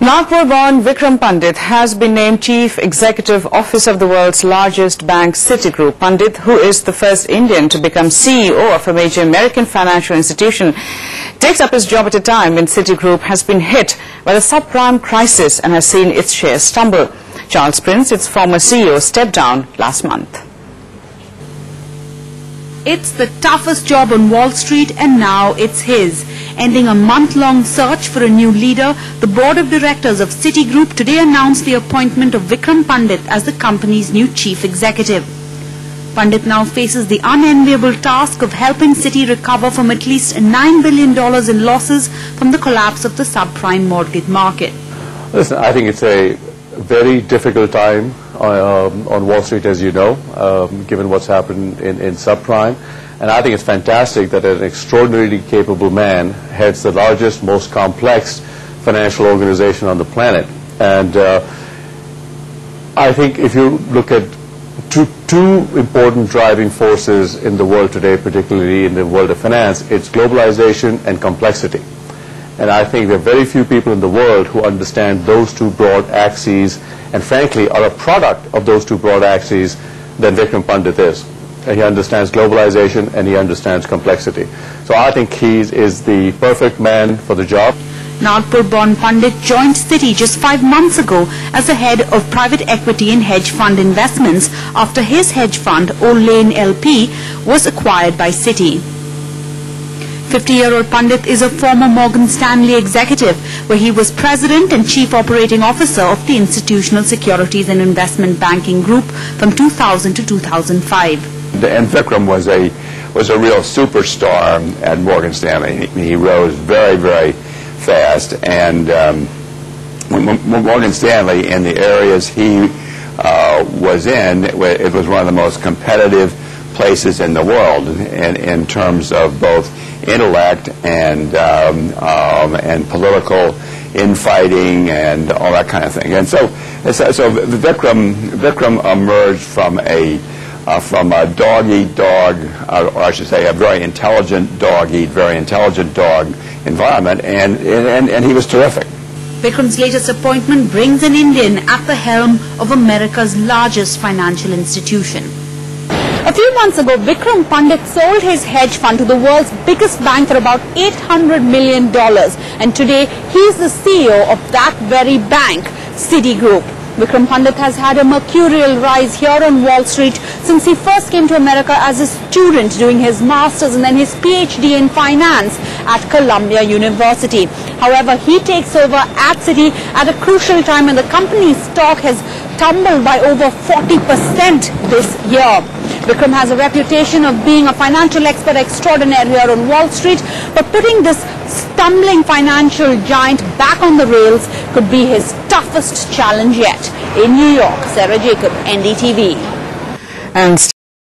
Nagpur-born Vikram Pandit has been named Chief Executive Officer of the world's largest bank, Citigroup. Pandit, who is the first Indian to become CEO of a major American financial institution, takes up his job at a time when Citigroup has been hit by the subprime crisis and has seen its shares stumble. Charles Prince, its former CEO, stepped down last month. It's the toughest job on Wall Street, and now it's his. Ending a month-long search for a new leader, the board of directors of Citigroup today announced the appointment of Vikram Pandit as the company's new chief executive. Pandit now faces the unenviable task of helping Citi recover from at least $9 billion in losses from the collapse of the subprime mortgage market. Listen, I think it's a very difficult time on Wall Street, as you know, given what's happened in subprime. And I think it's fantastic that an extraordinarily capable man heads the largest, most complex financial organization on the planet. And I think if you look at two important driving forces in the world today, particularly in the world of finance, it's globalization and complexity. And I think there are very few people in the world who understand those two broad axes and, frankly, are a product of those two broad axes than Vikram Pandit is. He understands globalization and he understands complexity. So I think he is the perfect man for the job. Nagpur-born Pandit joined Citi just 5 months ago as the head of private equity and hedge fund investments after his hedge fund, Old Lane LP, was acquired by Citi. 50-year-old Pandit is a former Morgan Stanley executive, where he was president and chief operating officer of the Institutional Securities and Investment Banking Group from 2000 to 2005. And Vikram was a real superstar at Morgan Stanley. He rose very, very fast, and Morgan Stanley, in the areas he was in, it was one of the most competitive places in the world in terms of both intellect and political infighting and all that kind of thing. And so Vikram emerged from a dog-eat-dog, or I should say a very intelligent dog-eat, very intelligent dog environment, and he was terrific. Vikram's latest appointment brings an Indian at the helm of America's largest financial institution. A few months ago, Vikram Pandit sold his hedge fund to the world's biggest bank for about $800 million. And today, he's the CEO of that very bank, Citigroup. Vikram Pandit has had a mercurial rise here on Wall Street since he first came to America as a student doing his master's and then his PhD in finance at Columbia University. However, he takes over at Citi at a crucial time when the company's stock has tumbled by over 40% this year. Vikram has a reputation of being a financial expert extraordinaire here on Wall Street, but putting this stumbling financial giant back on the rails could be his toughest challenge yet. In New York, Sarah Jacob, NDTV. And